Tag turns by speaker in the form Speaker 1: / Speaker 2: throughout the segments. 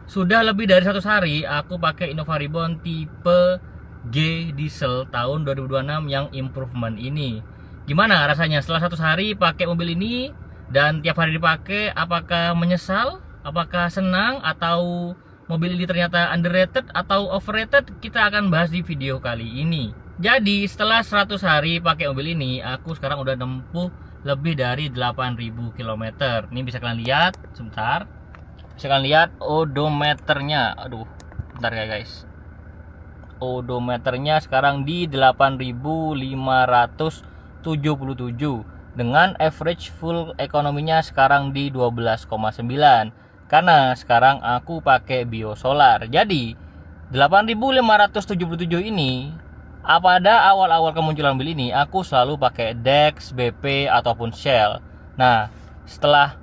Speaker 1: Sudah lebih dari 100 hari aku pakai Innova Reborn tipe G diesel tahun 2026 yang improvement ini. Gimana rasanya setelah 100 hari pakai mobil ini dan tiap hari dipakai? Apakah menyesal? Apakah senang? Atau mobil ini ternyata underrated atau overrated? Kita akan bahas di video kali ini. Jadi setelah 100 hari pakai mobil ini, aku sekarang udah nempuh lebih dari 8.000 km. Ini bisa kalian lihat sebentar. Bisa kalian lihat odometernya. Aduh, bentar ya guys. Odometernya sekarang di 8.577 dengan average full ekonominya sekarang di 12,9. Karena sekarang aku pakai biosolar. Jadi 8.577 ini pada awal-awal kemunculan mobil ini aku selalu pakai Dex, BP ataupun Shell. Nah, setelah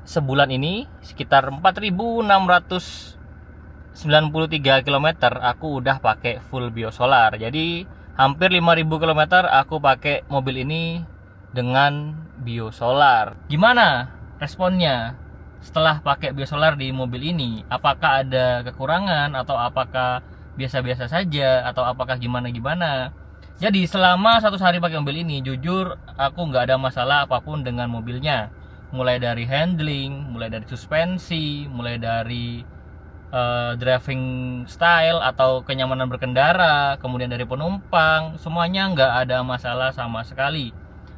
Speaker 1: sebulan ini sekitar 4.693 km aku udah pakai full biosolar. Jadi hampir 5.000 km aku pakai mobil ini dengan biosolar. Gimana responnya setelah pakai biosolar di mobil ini? Apakah ada kekurangan atau apakah biasa-biasa saja atau apakah gimana-gimana? Jadi selama 100 hari pakai mobil ini, jujur aku nggak ada masalah apapun dengan mobilnya. Mulai dari handling, mulai dari suspensi, mulai dari driving style atau kenyamanan berkendara, kemudian dari penumpang, semuanya nggak ada masalah sama sekali.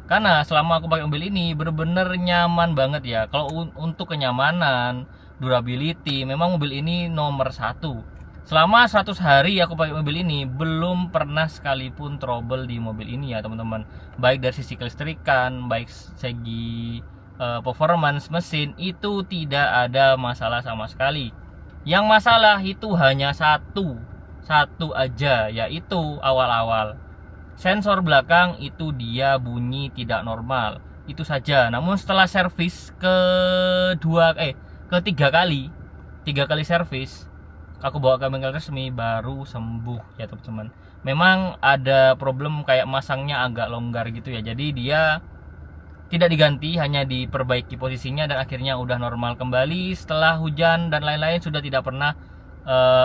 Speaker 1: Karena selama aku pakai mobil ini bener-bener nyaman banget ya. Kalau untuk kenyamanan, durability, memang mobil ini nomor satu. Selama 100 hari aku pakai mobil ini, belum pernah sekalipun trouble di mobil ini ya teman-teman. Baik dari sisi kelistrikan, baik segi performance mesin, itu tidak ada masalah sama sekali. Yang masalah itu hanya satu aja, yaitu awal-awal sensor belakang itu dia bunyi tidak normal, itu saja. Namun setelah servis ketiga kali servis, aku bawa ke bengkel resmi, baru sembuh ya teman-teman. Memang ada problem kayak masangnya agak longgar gitu ya, jadi dia tidak diganti, hanya diperbaiki posisinya dan akhirnya udah normal kembali. Setelah hujan dan lain-lain sudah tidak pernah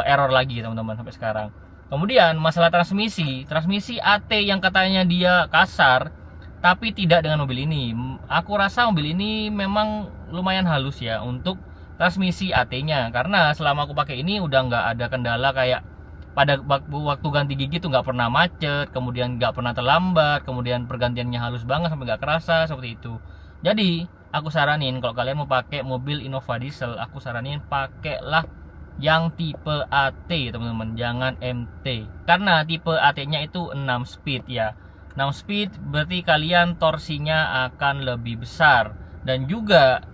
Speaker 1: error lagi teman-teman sampai sekarang. Kemudian masalah transmisi AT yang katanya dia kasar, tapi tidak dengan mobil ini. Aku rasa mobil ini memang lumayan halus ya untuk transmisi AT-nya, karena selama aku pakai ini udah nggak ada kendala kayak pada waktu ganti gigi tuh nggak pernah macet, kemudian nggak pernah terlambat, kemudian pergantiannya halus banget sampai nggak kerasa seperti itu. Jadi aku saranin kalau kalian mau pakai mobil Innova diesel, aku saranin pakailah yang tipe AT teman-teman, jangan MT. Karena tipe AT-nya itu 6 speed ya. 6 speed berarti kalian torsinya akan lebih besar. Dan juga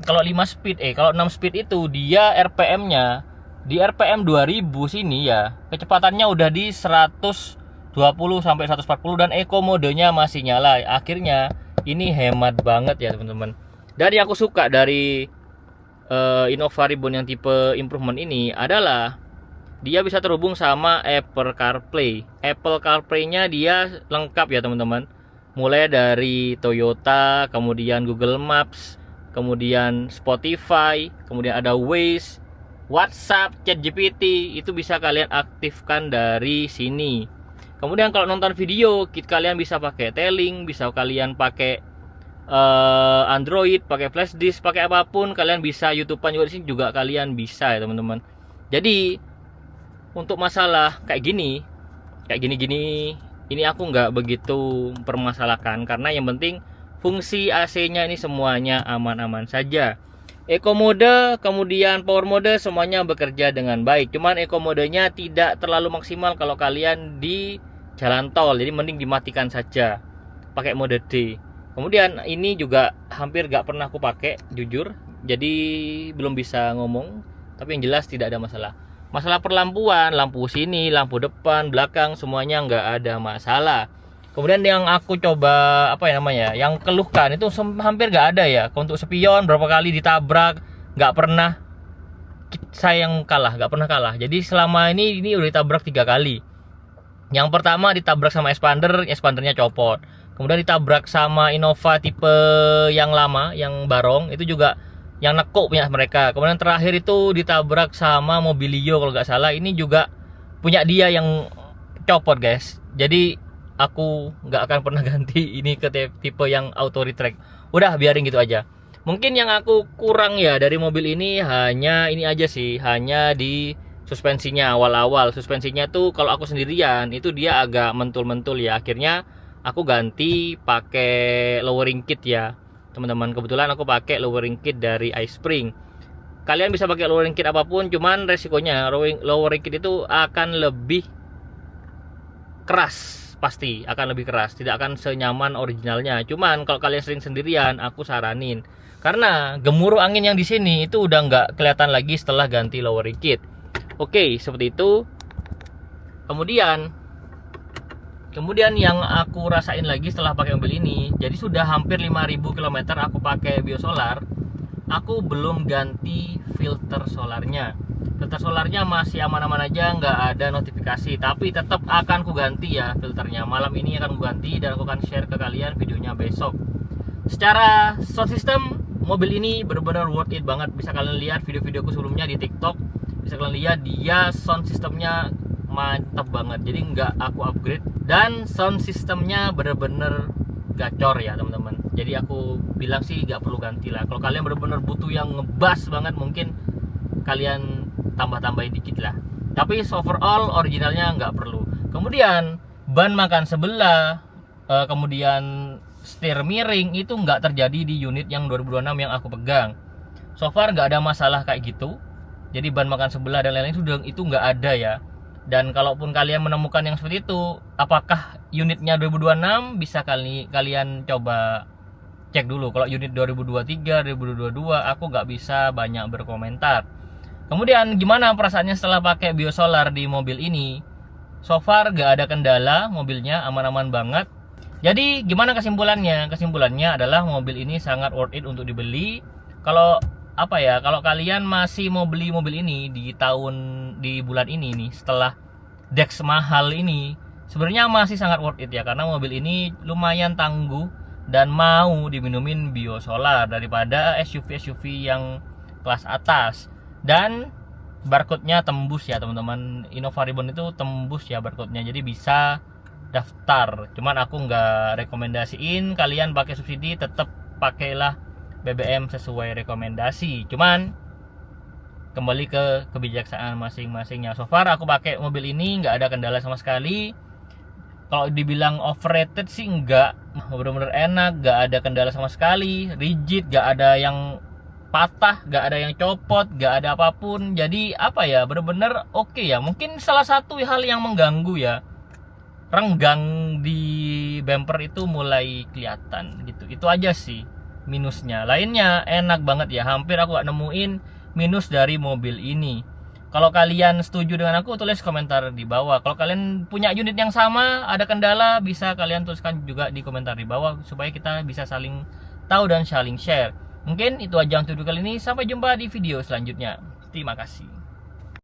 Speaker 1: kalau 6 speed itu dia RPM-nya di RPM 2000 sini ya, kecepatannya udah di 120 sampai 140 dan eco modenya masih nyala. Akhirnya ini hemat banget ya teman-teman. Dan yang aku suka dari Innova Reborn yang tipe improvement ini adalah dia bisa terhubung sama Apple CarPlay. Apple CarPlay-nya dia lengkap ya teman-teman. Mulai dari Toyota, kemudian Google Maps, kemudian Spotify, kemudian ada Waze, WhatsApp, ChatGPT, itu bisa kalian aktifkan dari sini. Kemudian kalau nonton video, kalian bisa pakai Telink, bisa kalian pakai Android, pakai flash disk, pakai apapun kalian bisa. YouTubean juga di sini juga kalian bisa ya teman-teman. Jadi untuk masalah kayak gini ini aku nggak begitu permasalahkan, karena yang penting fungsi AC-nya ini semuanya aman-aman saja. Eco mode, kemudian power mode semuanya bekerja dengan baik. Cuman eco modenya tidak terlalu maksimal kalau kalian di jalan tol. Jadi mending dimatikan saja. Pakai mode D. Kemudian ini juga hampir gak pernah aku pakai, jujur. Jadi belum bisa ngomong. Tapi yang jelas tidak ada masalah. Masalah perlampuan, lampu sini, lampu depan, belakang, semuanya nggak ada masalah. Kemudian yang aku coba yang keluhkan itu hampir nggak ada ya. Untuk spion berapa kali ditabrak, nggak pernah nggak pernah kalah. Jadi selama ini udah ditabrak 3 kali. Yang pertama ditabrak sama expandernya copot. Kemudian ditabrak sama Innova tipe yang lama, yang barong, itu juga yang nekuk punya mereka. Kemudian terakhir itu ditabrak sama Mobilio kalau nggak salah, ini juga punya dia yang copot guys. Jadi aku nggak akan pernah ganti ini ke tipe yang auto retract. Udah biarin gitu aja. Mungkin yang aku kurang ya dari mobil ini hanya ini aja sih, hanya di suspensinya. Awal-awal suspensinya tuh kalau aku sendirian itu dia agak mentul-mentul ya. Akhirnya aku ganti pakai lowering kit ya teman-teman. Kebetulan aku pakai lowering kit dari iSpring. Kalian bisa pakai lowering kit apapun, cuman resikonya lowering kit itu akan lebih keras, pasti akan lebih keras, tidak akan senyaman originalnya. Cuman kalau kalian sering sendirian, aku saranin, karena gemuruh angin yang di sini itu udah nggak kelihatan lagi setelah ganti lowering kit. Oke, seperti itu. Kemudian yang aku rasain lagi setelah pakai mobil ini, jadi sudah hampir 5.000 km aku pakai biosolar, aku belum ganti filter solarnya. Filter solarnya masih aman-aman aja, nggak ada notifikasi, tapi tetap akan ku ganti ya filternya. Malam ini akan ku ganti dan aku akan share ke kalian videonya besok. Secara sound system, mobil ini benar-benar worth it banget. Bisa kalian lihat video-videoku sebelumnya di TikTok, bisa kalian lihat dia sound systemnya mantap banget. Jadi nggak aku upgrade, dan sound systemnya bener-bener gacor ya teman-teman. Jadi aku bilang sih nggak perlu ganti lah. Kalau kalian bener-bener butuh yang ngebas banget, mungkin kalian tambah-tambahin dikit lah. Tapi overall originalnya nggak perlu. Kemudian ban makan sebelah, kemudian setir miring itu nggak terjadi di unit yang 2026 yang aku pegang. So far nggak ada masalah kayak gitu. Jadi ban makan sebelah dan lain-lain itu nggak ada ya. Dan kalaupun kalian menemukan yang seperti itu, apakah unitnya 2026, bisa kalian coba cek dulu. Kalau unit 2023, 2022 aku nggak bisa banyak berkomentar. Kemudian gimana perasaannya setelah pakai biosolar di mobil ini? So far nggak ada kendala, mobilnya aman-aman banget. Jadi gimana kesimpulannya? Kesimpulannya adalah mobil ini sangat worth it untuk dibeli. Kalau kalau kalian masih mau beli mobil ini di bulan ini nih, setelah Dex mahal ini, sebenarnya masih sangat worth it ya, karena mobil ini lumayan tangguh dan mau diminumin biosolar daripada SUV yang kelas atas. Dan barcode-nya tembus ya teman-teman. Innova Reborn itu tembus ya barcode-nya, jadi bisa daftar. Cuman aku nggak rekomendasiin kalian pakai subsidi, tetap pakailah BBM sesuai rekomendasi. Cuman kembali ke kebijaksanaan masing-masingnya. So far aku pakai mobil ini nggak ada kendala sama sekali. Kalau dibilang overrated sih enggak, benar-benar enak, nggak ada kendala sama sekali, rigid, nggak ada yang patah, nggak ada yang copot, nggak ada apapun. Jadi benar-benar oke ya. Mungkin salah satu hal yang mengganggu ya, renggang di bumper itu mulai kelihatan gitu. Itu aja sih minusnya. Lainnya enak banget ya, hampir aku gak nemuin minus dari mobil ini. Kalau kalian setuju dengan aku, tulis komentar di bawah. Kalau kalian punya unit yang sama, ada kendala, bisa kalian tuliskan juga di komentar di bawah, supaya kita bisa saling tahu dan saling share. Mungkin itu aja untuk video kali ini. Sampai jumpa di video selanjutnya. Terima kasih.